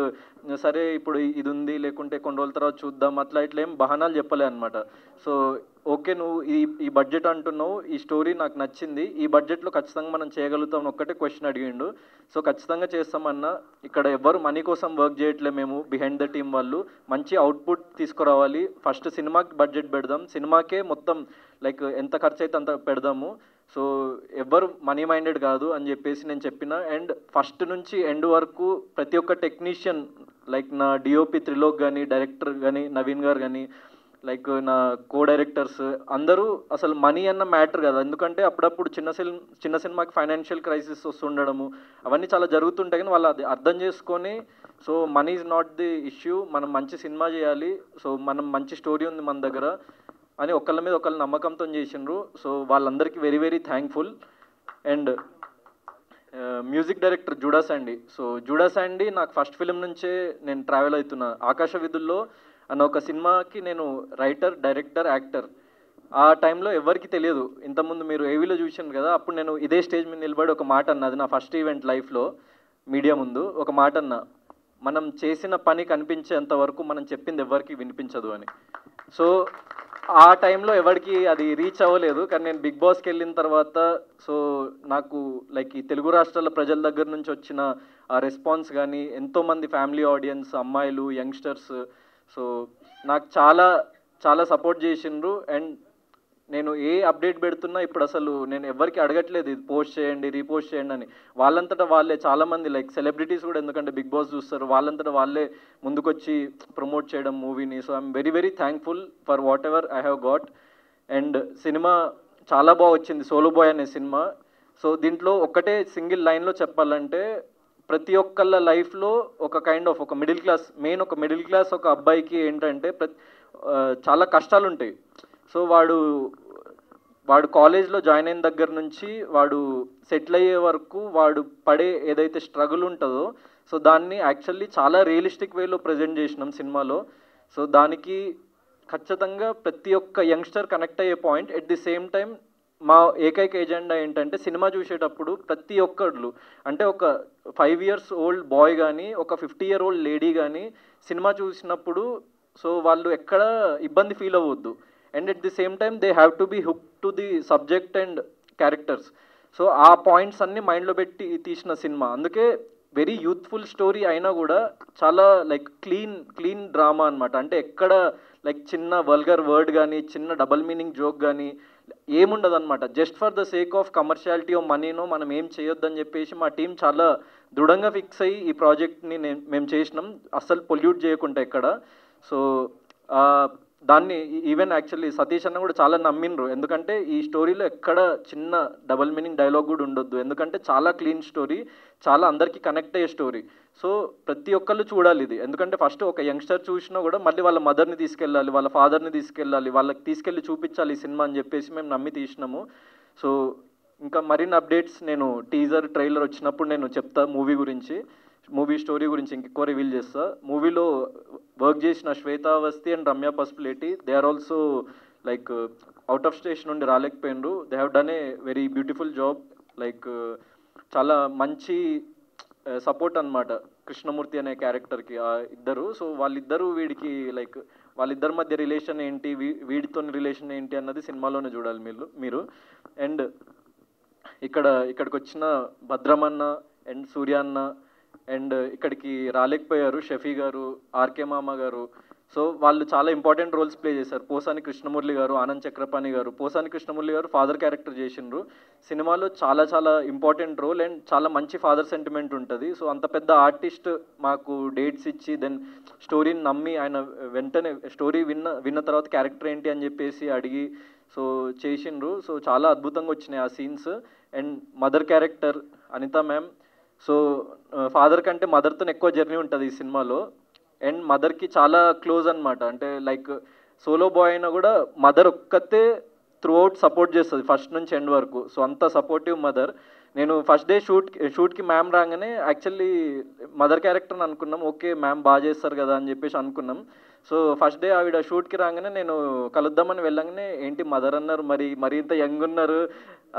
సరే ఇప్పుడు ఇది ఉంది లేకుంటే కొన్ని రోజుల తర్వాత చూద్దాం అట్లా ఇట్లా ఏం బహానాలు చెప్పలే అనమాట. సో ఓకే నువ్వు ఈ బడ్జెట్ అంటున్నావు, ఈ స్టోరీ నాకు నచ్చింది, ఈ బడ్జెట్లో ఖచ్చితంగా మనం చేయగలుగుతాం ఒక్కటే క్వశ్చన్ అడిగిండు. సో ఖచ్చితంగా చేస్తామన్నా, ఇక్కడ ఎవరు మనీ కోసం వర్క్ చేయట్లే, మేము బిహైండ్ ద టీమ్ వాళ్ళు మంచి అవుట్పుట్ తీసుకురావాలి, ఫస్ట్ సినిమాకి బడ్జెట్ పెడదాం, సినిమాకే మొత్తం లైక్ ఎంత ఖర్చు అయితే అంత పెడదాము, సో ఎవరు మనీ మైండెడ్ కాదు అని చెప్పేసి నేను చెప్పిన. అండ్ ఫస్ట్ నుంచి ఎండ్ వరకు ప్రతి ఒక్క టెక్నీషియన్ లైక్ నా డిఓపి త్రిలోక్ కానీ, డైరెక్టర్ కానీ నవీన్ గారు కానీ, లైక్ నా కో డైరెక్టర్స్ అందరూ అసలు మనీ అన్న మ్యాటర్ కదా. ఎందుకంటే అప్పుడప్పుడు చిన్న సినిమాకి ఫైనాన్షియల్ క్రైసిస్ వస్తుండడము అవన్నీ చాలా జరుగుతుంటాయి, కానీ వాళ్ళు అది అర్థం చేసుకొని so money is not the issue, మనం మంచి సినిమా చేయాలి, సో మనం మంచి స్టోరీ ఉంది మన దగ్గర అని ఒకళ్ళ మీద ఒకళ్ళు నమ్మకంతో చేసిండ్రు. సో వాళ్ళందరికీ very very thankful. And music director JUDA Sandy. So JUDA Sandy నాకు ఫస్ట్ ఫిలిం నుంచే నేను ట్రావెల్ అవుతున్నా. ఆకాశ విధుల్లో అన్న ఒక సినిమాకి నేను రైటర్, డైరెక్టర్, యాక్టర్. ఆ టైంలో ఎవరికి తెలియదు. ఇంతకుముందు మీరు ఏవీలో చూసాను కదా, అప్పుడు నేను ఇదే స్టేజ్ మీద నిలబడి ఒక మాట అన్న, అది నా ఫస్ట్ ఈవెంట్ లైఫ్లో మీడియా ముందు ఒక మాట అన్న, మనం చేసిన పని కనిపించేంత వరకు మనం చెప్పింది ఎవరికి వినిపించదు అని. సో ఆ టైంలో ఎవరికి అది రీచ్ అవ్వలేదు, కానీ నేను బిగ్ బాస్కి వెళ్ళిన తర్వాత సో నాకు లైక్ ఈ తెలుగు రాష్ట్రాల ప్రజల దగ్గర నుంచి వచ్చిన ఆ రెస్పాన్స్ కానీ, ఎంతోమంది ఫ్యామిలీ ఆడియన్స్, అమ్మాయిలు, యంగ్స్టర్స్ సో నాకు చాలా చాలా సపోర్ట్ చేసిండ్రు. అండ్ నేను ఏ అప్డేట్ పెడుతున్నా ఇప్పుడు అసలు నేను ఎవరికి అడగట్లేదు ఇది పోస్ట్ చేయండి, రీపోస్ట్ చేయండి అని. వాళ్ళంతటా వాళ్ళే చాలామంది లైక్ సెలబ్రిటీస్ కూడా, ఎందుకంటే బిగ్ బాస్ చూస్తారు, వాళ్ళంతటా వాళ్ళే ముందుకొచ్చి ప్రమోట్ చేయడం మూవీని. So I'm very very thankful for what ever I have got. And cinema చాలా బాగా వచ్చింది, సోలో బాయ్ అనే సినిమా. సో దీంట్లో ఒకటే సింగిల్ లైన్లో చెప్పాలంటే, ప్రతి ఒక్కళ్ళ లైఫ్లో ఒక కైండ్ ఆఫ్ ఒక మిడిల్ క్లాస్, మెయిన్ ఒక మిడిల్ క్లాస్ ఒక అబ్బాయికి ఏంటంటే చాలా కష్టాలు ఉంటాయి. సో వాడు కాలేజ్లో జాయిన్ అయిన దగ్గర నుంచి వాడు సెటిల్ అయ్యే వరకు వాడు పడే ఏదైతే స్ట్రగుల్ ఉంటుందో సో దాన్ని యాక్చువల్లీ చాలా రియలిస్టిక్ వేలో ప్రజెంట్ చేసినాం సినిమాలో. సో దానికి ఖచ్చితంగా ప్రతి ఒక్క యంగ్స్టర్ కనెక్ట్ అయ్యే point. At the same time మా ఏకైక ఎజెండా ఏంటంటే సినిమా చూసేటప్పుడు ప్రతి ఒక్కళ్ళు అంటే ఒక 5 years old బాయ్ కానీ ఒక 50 year old లేడీ కానీ సినిమా చూసినప్పుడు సో వాళ్ళు ఎక్కడ ఇబ్బంది ఫీల్ అవ్వద్దు. And at the same time they have to be hook to the subject and characters. So ఆ పాయింట్స్ అన్నీ మైండ్లో పెట్టి తీసిన సినిమా. అందుకే వెరీ యూత్ఫుల్ స్టోరీ అయినా కూడా చాలా లైక్ క్లీన్ డ్రామా అనమాట. అంటే ఎక్కడ లైక్ చిన్న వల్గర్ వర్డ్ కానీ చిన్న డబల్ మీనింగ్ జోక్ కానీ ఏముండదు అనమాట. Just for the sake of commerciality of మనీనో మనం ఏం చేయొద్దని చెప్పేసి మా టీం చాలా దృఢంగా ఫిక్స్ అయ్యి ఈ ప్రాజెక్ట్ని మేము చేసినాం, అస్సలు పొల్యూట్ చేయకుండా ఎక్కడ. సో దాన్ని ఈవెన్ యాక్చువల్లీ సతీష్ అన్న కూడా చాలా నమ్మిండ్రు, ఎందుకంటే ఈ స్టోరీలో ఎక్కడ చిన్న డబల్ మీనింగ్ డైలాగ్ కూడా ఉండొద్దు, ఎందుకంటే చాలా క్లీన్ స్టోరీ, చాలా అందరికీ కనెక్ట్ అయ్యే స్టోరీ. సో ప్రతి ఒక్కళ్ళు చూడాలి ఇది, ఎందుకంటే ఫస్ట్ ఒక యంగ్స్టర్ చూసినా కూడా మళ్ళీ వాళ్ళ మదర్ని తీసుకెళ్ళాలి, వాళ్ళ ఫాదర్ని తీసుకెళ్ళాలి, వాళ్ళకి తీసుకెళ్ళి చూపించాలి ఈ సినిమా అని చెప్పేసి మేము నమ్మి తీసినాము. సో ఇంకా మరిన్ని అప్డేట్స్ నేను టీజర్ ట్రైలర్ వచ్చినప్పుడు నేను చెప్తా మూవీ గురించి, మూవీ స్టోరీ గురించి ఇంకెక్కువ రివీల్ చేస్తా. మూవీలో వర్క్ చేసిన Shweta Awasthi and Ramya Pasupuleti, they are also like out of station నుండి రాలేకపోయినరు. They have done a very beautiful job. Like చాలా మంచి సపోర్ట్ అనమాట కృష్ణమూర్తి అనే క్యారెక్టర్కి ఇద్దరు. సో వాళ్ళిద్దరూ వీడికి లైక్ వాళ్ళిద్దరి మధ్య రిలేషన్ ఏంటి, వీడితో రిలేషన్ ఏంటి అన్నది సినిమాలోనే చూడాలి మీరు. అండ్ ఇక్కడికి వచ్చిన భద్రమన్న అండ్ సూర్య అన్న అండ్ ఇక్కడికి రాలేకపోయారు షఫీ గారు, ఆర్కే మామ గారు. సో వాళ్ళు చాలా ఇంపార్టెంట్ రోల్స్ ప్లే చేశారు. పోసాని కృష్ణమురళి గారు, ఆనంద్ చక్రపాణి గారు. పోసాని కృష్ణమురళి గారు ఫాదర్ క్యారెక్టర్ చేసిండ్రు సినిమాలో, చాలా చాలా ఇంపార్టెంట్ రోల్ అండ్ చాలా మంచి ఫాదర్ సెంటిమెంట్ ఉంటుంది. సో అంత పెద్ద ఆర్టిస్ట్ మాకు డేట్స్ ఇచ్చి దెన్ స్టోరీని నమ్మి ఆయన వెంటనే స్టోరీ విన్న తర్వాత క్యారెక్టర్ ఏంటి అని చెప్పేసి అడిగి సో చేసిండ్రు. సో చాలా అద్భుతంగా వచ్చినాయి ఆ scenes. And mother character Anitha ma'am. So father కంటే మదర్తో ఎక్కువ జర్నీ ఉంటుంది ఈ సినిమాలో. అండ్ మదర్కి చాలా క్లోజ్ అనమాట. అంటే లైక్ సోలో బాయ్ అయినా కూడా మదర్ ఒక్కతే త్రూ అవుట్ సపోర్ట్ చేస్తుంది ఫస్ట్ నుంచి ఎండ్ వరకు. సో అంత సపోర్టివ్ మదర్. నేను ఫస్ట్ డే షూట్కి మ్యామ్ రాగానే యాక్చువల్లీ మదర్ క్యారెక్టర్ని అనుకున్నాం, ఓకే మ్యామ్ బాగా చేస్తారు కదా అని చెప్పేసి అనుకున్నాం. సో ఫస్ట్ డే ఆవిడ షూట్కి రాగానే నేను కలుద్దామని వెళ్ళగానే ఏంటి మదర్ అన్నారు, మరి ఇంత యంగ్ ఉన్నారు,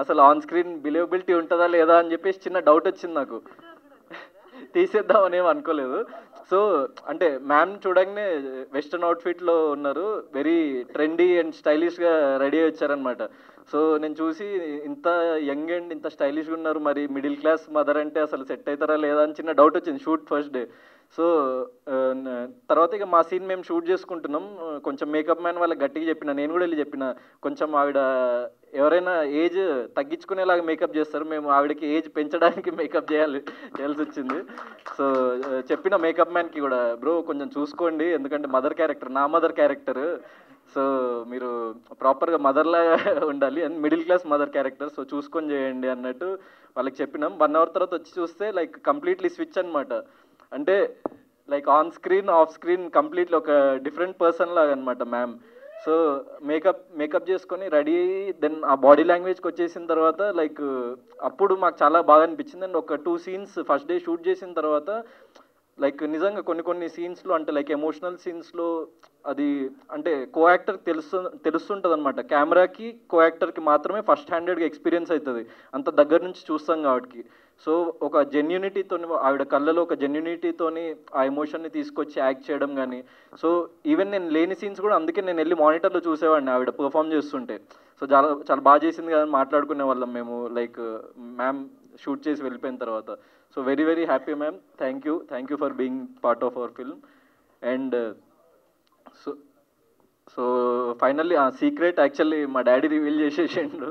అసలు ఆన్ స్క్రీన్ బిలీవబిలిటీ ఉంటుందా లేదా అని చెప్పేసి చిన్న డౌట్ వచ్చింది నాకు. తీసేద్దామని ఏం అనుకోలేదు. సో అంటే మ్యామ్ చూడగానే వెస్ట్రన్ అవుట్ఫిట్లో ఉన్నారు, వెరీ ట్రెండీ అండ్ స్టైలిష్గా రెడీ అయ్యి వచ్చారనమాట. సో నేను చూసి ఇంత యంగ్ అండ్ ఇంత స్టైలిష్గా ఉన్నారు, మరి మిడిల్ క్లాస్ మదర్ అంటే అసలు సెట్ అవుతారా లేదా అని చిన్న డౌట్ వచ్చింది షూట్ ఫస్ట్ డే. సో తర్వాత ఇక మా సీన్ మేము షూట్ చేసుకుంటున్నాం. కొంచెం మేకప్ మ్యాన్ వాళ్ళకి గట్టిగా చెప్పిన, నేను కూడా వెళ్ళి చెప్పిన, కొంచెం ఆవిడ ఎవరైనా ఏజ్ తగ్గించుకునేలాగా మేకప్ చేస్తారు, మేము ఆవిడకి ఏజ్ పెంచడానికి మేకప్ చేయాల్సి వచ్చింది. సో చెప్పిన మేకప్ మ్యాన్కి కూడా, బ్రో కొంచెం చూసుకోండి, ఎందుకంటే మదర్ క్యారెక్టర్ నా మదర్ క్యారెక్టర్, సో మీరు ప్రాపర్గా మదర్లాగా ఉండాలి and middle class mother character, so చూసుకొని చేయండి అన్నట్టు వాళ్ళకి చెప్పినాం. 1 hour తర్వాత వచ్చి చూస్తే లైక్ కంప్లీట్లీ స్విచ్ అనమాట. అంటే like on screen off screen completely ఒక డిఫరెంట్ పర్సన్ లాగా అనమాట మ్యామ్. సో మేకప్ చేసుకొని రెడీ అయ్యి దెన్ ఆ బాడీ లాంగ్వేజ్కి వచ్చేసిన తర్వాత లైక్ అప్పుడు మాకు చాలా బాగా అనిపించింది. అండ్ ఒక 2 scenes ఫస్ట్ డే షూట్ చేసిన తర్వాత లైక్ నిజంగా కొన్ని సీన్స్లో అంటే లైక్ ఎమోషనల్ సీన్స్లో అది అంటే కో యాక్టర్ తెలుస్తుంటుంది అనమాట. కెమెరాకి కో యాక్టర్కి మాత్రమే ఫస్ట్ హ్యాండెడ్గా ఎక్స్పీరియన్స్ అవుతుంది, అంత దగ్గర నుంచి చూస్తాం కాబట్టి. సో ఒక జెన్యూనిటీతో ఆవిడ కళ్ళలో ఒక జెన్యూనిటీతోని ఆ ఎమోషన్ని తీసుకొచ్చి యాక్ట్ చేయడం కానీ, సో ఈవెన్ నేను లేని సీన్స్ కూడా అందుకే నేను వెళ్ళి మానిటర్లో చూసేవాడిని ఆవిడ పర్ఫామ్ చేస్తుంటే. సో చాలా బాగా చేసింది కదా మాట్లాడుకునే వాళ్ళం మేము లైక్ మ్యామ్ షూట్ చేసి వెళ్ళిపోయిన తర్వాత. So very very happy ma'am, thank you for being part of our film. And so finally ఆ సీక్రెట్ యాక్చువల్లీ మా డాడీ రివీల్ చేసేసిండు.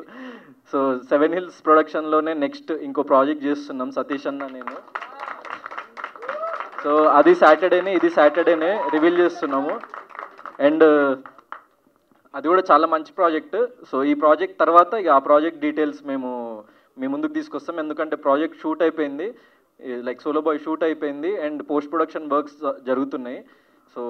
సో 7 Hills ప్రొడక్షన్లోనే నెక్స్ట్ ఇంకో ప్రాజెక్ట్ చేస్తున్నాం సతీష్ అన్న నేను. సో అది సాటర్డేనే రివీల్ చేస్తున్నాము. అండ్ అది కూడా చాలా మంచి ప్రాజెక్ట్. సో ఈ ప్రాజెక్ట్ తర్వాత ఇక ఆ ప్రాజెక్ట్ డీటెయిల్స్ మేము మీ ముందుకు తీసుకొస్తాం, ఎందుకంటే ప్రాజెక్ట్ షూట్ అయిపోయింది, లైక్ సోలో బాయ్ షూట్ అయిపోయింది అండ్ పోస్ట్ ప్రొడక్షన్ వర్క్స్ జరుగుతున్నాయి. So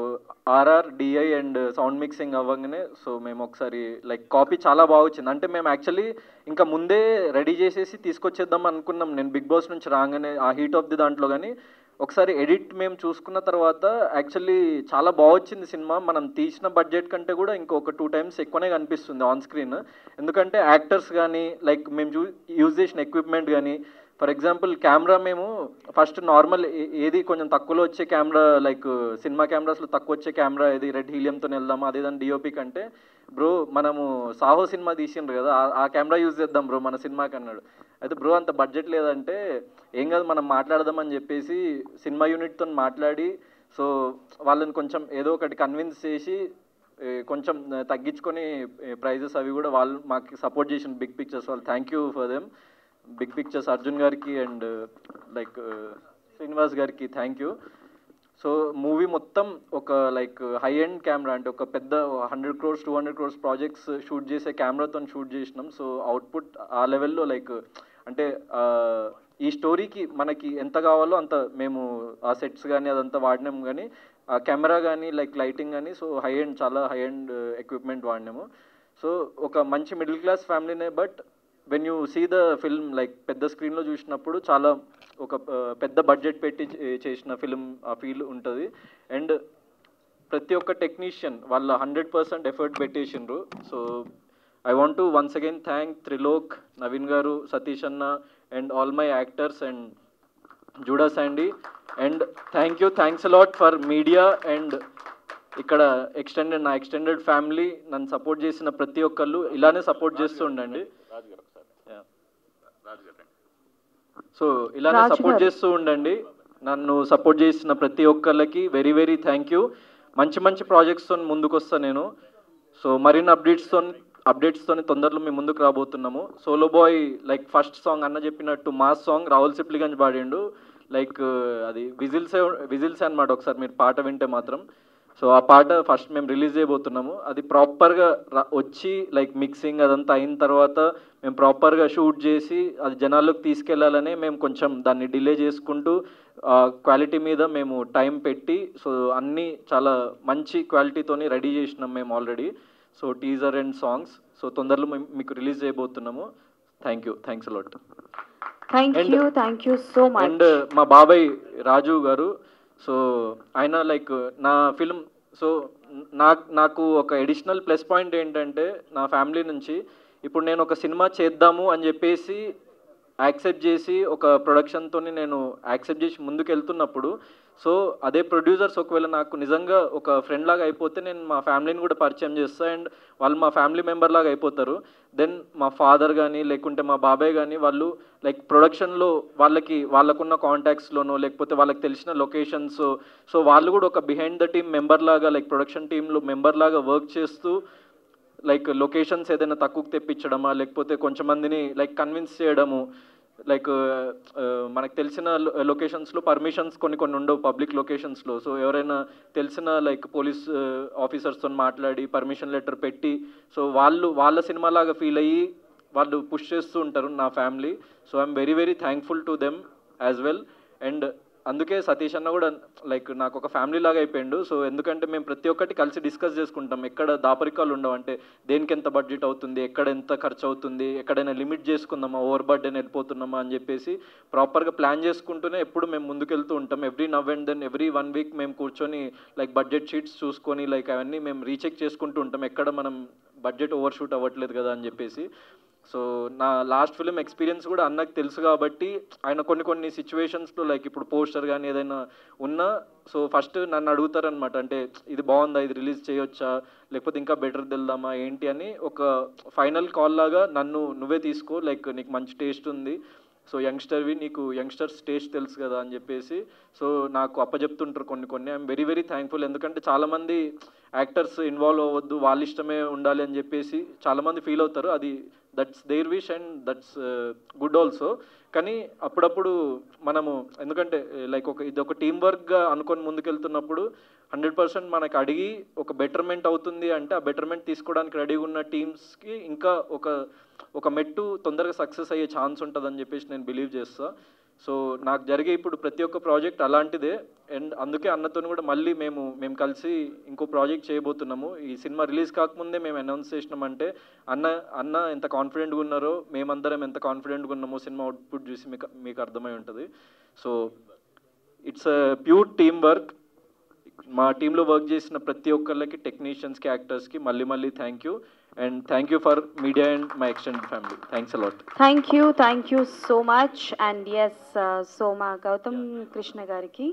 DI and sound mixing అవ్వగానే సో మేము ఒకసారి లైక్ కాపీ చాలా బాగా వచ్చింది. అంటే మేము యాక్చువల్లీ ఇంకా ముందే రెడీ చేసేసి తీసుకొచ్చేద్దాం అనుకున్నాం నేను బిగ్ బాస్ నుంచి రాగానే ఆ హీట్ ఆఫ్ ది దాంట్లో. కానీ ఒకసారి ఎడిట్ మేము చూసుకున్న తర్వాత యాక్చువల్లీ చాలా బాగా వచ్చింది సినిమా. మనం తీసిన బడ్జెట్ కంటే కూడా ఇంకొక 2 times ఎక్కువనే కనిపిస్తుంది ఆన్ స్క్రీన్. ఎందుకంటే యాక్టర్స్ కానీ లైక్ మేము యూజ్ చేసిన ఎక్విప్మెంట్ కానీ, ఫర్ ఎగ్జాంపుల్ కెమెరా మేము ఫస్ట్ నార్మల్ ఏది కొంచెం తక్కువలో వచ్చే కెమెరా, లైక్ సినిమా కెమెరాస్లో తక్కువ వచ్చే కెమెరా ఏది రెడ్ హీలియంతో వెళ్దాం అదేదాన్ని డిఓపి కంటే, బ్రో మనము సాహో సినిమా తీసిండ్రు కదా ఆ కెమెరా యూజ్ చేద్దాం బ్రో మన సినిమాకి అన్నాడు. అయితే బ్రో అంత బడ్జెట్ లేదంటే ఏం కాదు మనం మాట్లాడదామని చెప్పేసి సినిమా యూనిట్తో మాట్లాడి, సో వాళ్ళని కొంచెం ఏదో ఒకటి కన్విన్స్ చేసి కొంచెం తగ్గించుకొని ప్రైజెస్ అవి కూడా వాళ్ళు మాకు సపోర్ట్ చేసిన బిగ్ పిక్చర్స్ వాళ్ళు, thank you for them. Big Pictures Arjun గారికి అండ్ లైక్ శ్రీనివాస్ గారికి థ్యాంక్ యూ. సో మూవీ మొత్తం ఒక లైక్ హై ఎండ్ కెమెరా, అంటే ఒక పెద్ద 100 crores 200 crores ప్రాజెక్ట్స్ షూట్ చేసే కెమెరాతో షూట్ చేసినాం. సో అవుట్పుట్ ఆ లెవెల్లో లైక్ అంటే ఈ స్టోరీకి మనకి ఎంత కావాలో అంత మేము ఆ సెట్స్ కానీ అదంతా వాడినాము, కానీ ఆ కెమెరా కానీ లైక్ లైటింగ్ కానీ సో హై ఎండ్, చాలా హై ఎండ్ ఎక్విప్మెంట్ వాడినాము. సో ఒక మంచి మిడిల్ క్లాస్ ఫ్యామిలీనే, but when you see the film like పెద్ద స్క్రీన్లో చూసినప్పుడు చాలా ఒక పెద్ద బడ్జెట్ పెట్టి చేసిన ఫిల్మ్ ఆ ఫీల్ ఉంటుంది. అండ్ ప్రతి ఒక్క టెక్నీషియన్ వాళ్ళ 100% ఎఫర్ట్ పెట్టేసిండ్రు. So I want to once again thank Trilok, Naveen garu, Satish అన్న and all my actors and Judah Sandhy. And thanks a lot for media and ఇక్కడ నా ఎక్స్టెండెడ్ ఫ్యామిలీ నన్ను సపోర్ట్ చేసిన ప్రతి ఒక్కళ్ళు ఇలానే సపోర్ట్ చేస్తూ ఉండండి. సో ఇలానే సపోర్ట్ చేస్తూ ఉండండి. నన్ను సపోర్ట్ చేసిన ప్రతి ఒక్కళ్ళకి వెరీ వెరీ థ్యాంక్ యూ. మంచి ప్రాజెక్ట్స్తో ముందుకు వస్తాను నేను. సో మరిన్ని అప్డేట్స్తో తొందరలో మేము ముందుకు రాబోతున్నాము. Solo boy like first song అన్న చెప్పినట్టు మాస్ సాంగ్ రాహుల్ సిప్లిగంజ్ పాడిండు, లైక్ అది విజిల్సే అనమాట. ఒకసారి మీరు పాట వింటే మాత్రం, సో ఆ పాట ఫస్ట్ మేము రిలీజ్ చేయబోతున్నాము. అది ప్రాపర్గా వచ్చి లైక్ మిక్సింగ్ అదంతా అయిన తర్వాత మేము ప్రాపర్గా షూట్ చేసి అది జనాల్లోకి తీసుకెళ్లాలని మేము కొంచెం దాన్ని డిలే చేసుకుంటూ క్వాలిటీ మీద మేము టైం పెట్టి, సో అన్నీ చాలా మంచి క్వాలిటీతోని రెడీ చేసినాం మేము already. So teaser and songs so తొందరలో మేము మీకు రిలీజ్ చేయబోతున్నాము. Thanks a lot. Thank you so much. And మా బాబాయ్ రాజు గారు, సో ఆయన లైక్ నా ఫిల్మ్, సో నాకు ఒక ఎడిషనల్ ప్లస్ పాయింట్ ఏంటంటే నా ఫ్యామిలీ నుంచి ఇప్పుడు నేను ఒక సినిమా చేద్దాము అని చెప్పేసి యాక్సెప్ట్ చేసి ఒక ప్రొడక్షన్తో నేను యాక్సెప్ట్ చేసి ముందుకు వెళ్తున్నప్పుడు, సో అదే ప్రొడ్యూసర్స్ ఒకవేళ నాకు నిజంగా ఒక ఫ్రెండ్ లాగా అయిపోతే నేను మా ఫ్యామిలీని కూడా పరిచయం చేస్తాను అండ్ వాళ్ళు మా ఫ్యామిలీ మెంబర్ లాగా అయిపోతారు. దెన్ మా ఫాదర్ కానీ లేకుంటే మా బాబాయ్ కానీ వాళ్ళు లైక్ ప్రొడక్షన్లో వాళ్ళకున్న కాంటాక్ట్స్లోనో లేకపోతే వాళ్ళకి తెలిసిన లొకేషన్స్, సో వాళ్ళు కూడా ఒక బిహైండ్ ద టీమ్ మెంబర్ లాగా లైక్ ప్రొడక్షన్ టీంలో మెంబర్ లాగా వర్క్ చేస్తూ లైక్ లొకేషన్స్ ఏదైనా తక్కువకి తెప్పించడమా లేకపోతే కొంచెం మందిని లైక్ కన్విన్స్ చేయడము, లైక్ మనకు తెలిసిన లొకేషన్స్లో పర్మిషన్స్ కొన్ని ఉండవు పబ్లిక్ లొకేషన్స్లో. సో ఎవరైనా తెలిసిన లైక్ పోలీస్ ఆఫీసర్స్తో మాట్లాడి పర్మిషన్ లెటర్ పెట్టి, సో వాళ్ళ సినిమాలాగా ఫీల్ అయ్యి వాళ్ళు పుష్ చేస్తూ ఉంటారు నా family. So I'm very very thankful to them as well. And అందుకే సతీష్ అన్న కూడా లైక్ నాకు ఒక ఫ్యామిలీ లాగా అయిపోయిండు. సో ఎందుకంటే మేము ప్రతి ఒక్కటి కలిసి డిస్కస్ చేసుకుంటాం, ఎక్కడ దాపరికాలు ఉండవు, అంటే దేనికి ఎంత బడ్జెట్ అవుతుంది, ఎక్కడ ఎంత ఖర్చు అవుతుంది, ఎక్కడైనా లిమిట్ చేసుకుందామా, ఓవర్ బర్డెన్ వెళ్ళిపోతున్నామా అని చెప్పేసి ప్రాపర్గా ప్లాన్ చేసుకుంటూనే ఎప్పుడు మేము ముందుకెళ్తూ ఉంటాం. Every now and then every 1 week మేము కూర్చొని లైక్ బడ్జెట్ షీట్స్ చూసుకొని లైక్ అవన్నీ మేము రీచెక్ చేసుకుంటూ ఉంటాం, ఎక్కడ మనం బడ్జెట్ ఓవర్ షూట్ అవ్వట్లేదు కదా అని చెప్పేసి. సో నా లాస్ట్ ఫిలిం ఎక్స్పీరియన్స్ కూడా అన్నకు తెలుసు కాబట్టి ఆయన కొన్ని సిచ్యువేషన్స్లో లైక్ ఇప్పుడు పోస్టర్ కానీ ఏదైనా ఉన్నా సో ఫస్ట్ నన్ను అడుగుతారనమాట, అంటే ఇది బాగుందా, ఇది రిలీజ్ చేయొచ్చా, లేకపోతే ఇంకా బెటర్ వెళ్దామా ఏంటి అని ఒక ఫైనల్ కాల్ లాగా నువ్వే తీసుకో, లైక్ నీకు మంచి టేస్ట్ ఉంది, సో యంగ్స్టర్వి, నీకు యంగ్స్టర్స్ టేస్ట్ తెలుసు కదా అని చెప్పేసి సో నాకు అప్పచెప్తుంటారు కొన్ని. I'm very very thankful. ఎందుకంటే చాలామంది యాక్టర్స్ ఇన్వాల్వ్ అవ్వద్దు, వాళ్ళ ఇష్టమే ఉండాలి అని చెప్పేసి చాలామంది ఫీల్ అవుతారు. అది that's their wish and that's good also. కానీ అప్పుడప్పుడు మనము ఎందుకంటే లైక్ ఇది ఒక టీం వర్క్గా అనుకొని ముందుకెళ్తున్నప్పుడు 100% మనకు అడిగి ఒక బెటర్మెంట్ అవుతుంది అంటే ఆ బెటర్మెంట్ తీసుకోవడానికి రెడీగా ఉన్న టీమ్స్కి ఇంకా ఒక మెట్టు తొందరగా సక్సెస్ అయ్యే ఛాన్స్ ఉంటుందని చెప్పేసి నేను బిలీవ్ చేస్తాను. సో నాకు జరిగే ఇప్పుడు ప్రతి ఒక్క ప్రాజెక్ట్ అలాంటిదే. అండ్ అందుకే అన్నతో కూడా మళ్ళీ మేము కలిసి ఇంకో ప్రాజెక్ట్ చేయబోతున్నాము. ఈ సినిమా రిలీజ్ కాకముందే మేము అనౌన్స్ చేసినామంటే అన్న ఎంత కాన్ఫిడెంట్గా ఉన్నారో మేమందరం ఎంత కాన్ఫిడెంట్గా ఉన్నామో సినిమా అవుట్పుట్ చూసి మీకు అర్థమై ఉంటుంది. So it's pure team work. మా టీంలో వర్క్ చేసిన ప్రతి ఒక్కళ్ళకి, టెక్నీషియన్స్కి, యాక్టర్స్కి మళ్ళీ మళ్ళీ thank you. And thank you for media and my extended family. Thanks a lot. Thank you so much. And yes, so మా గౌతమ్ కృష్ణ గారికి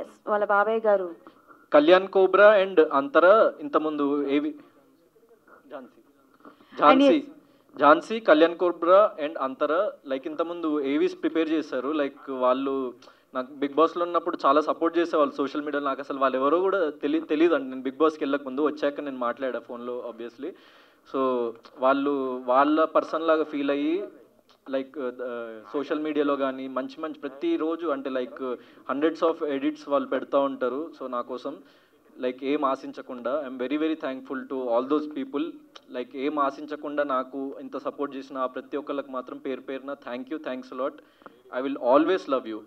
ఎస్ వాళ్ళ బాబాయ్ గారు కళ్యాణ్ కోబ్రా అండ్ అంతరా ఇంతకుముందు ఏవి ఝాన్సీ కళ్యాణ్ కోబ్రా అండ్ అంతరా లైక్ ఇంతకుముందు ఏవీస్ ప్రిపేర్ చేశారు. లైక్ వాళ్ళు నాకు బిగ్ బాస్లో ఉన్నప్పుడు చాలా సపోర్ట్ చేసేవాళ్ళు సోషల్ మీడియాలో. నాకు అసలు వాళ్ళు ఎవరో కూడా తెలియదు అండి. నేను బిగ్ బాస్కి వెళ్ళక ముందు, వచ్చాక నేను మాట్లాడా ఫోన్లో ఆబ్వియస్లీ. సో వాళ్ళు వాళ్ళ పర్సన్ లాగా ఫీల్ అయ్యి లైక్ సోషల్ మీడియాలో కానీ మంచి మంచి ప్రతిరోజు అంటే లైక్ హండ్రెడ్స్ ఆఫ్ ఎడిట్స్ వాళ్ళు పెడతా ఉంటారు. సో నా కోసం లైక్ ఏం ఆశించకుండా I'm very very thankful to all those people. Like ఏం ఆశించకుండా నాకు ఇంత సపోర్ట్ చేసిన ప్రతి ఒక్కళ్ళకి మాత్రం పేరు పేరున thanks a lot. I will always love you.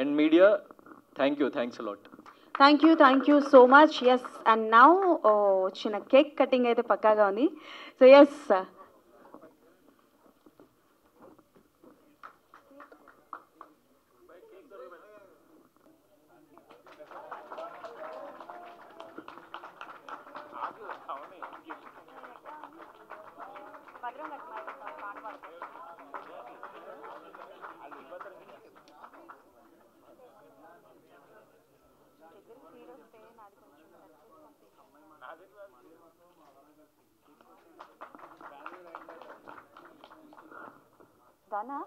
And media thanks a lot. Thank you so much. Yes, and now చిన్న కేక్ కటింగ్ అయితే పక్కాగా ఉంది. సో ఎస్, దానా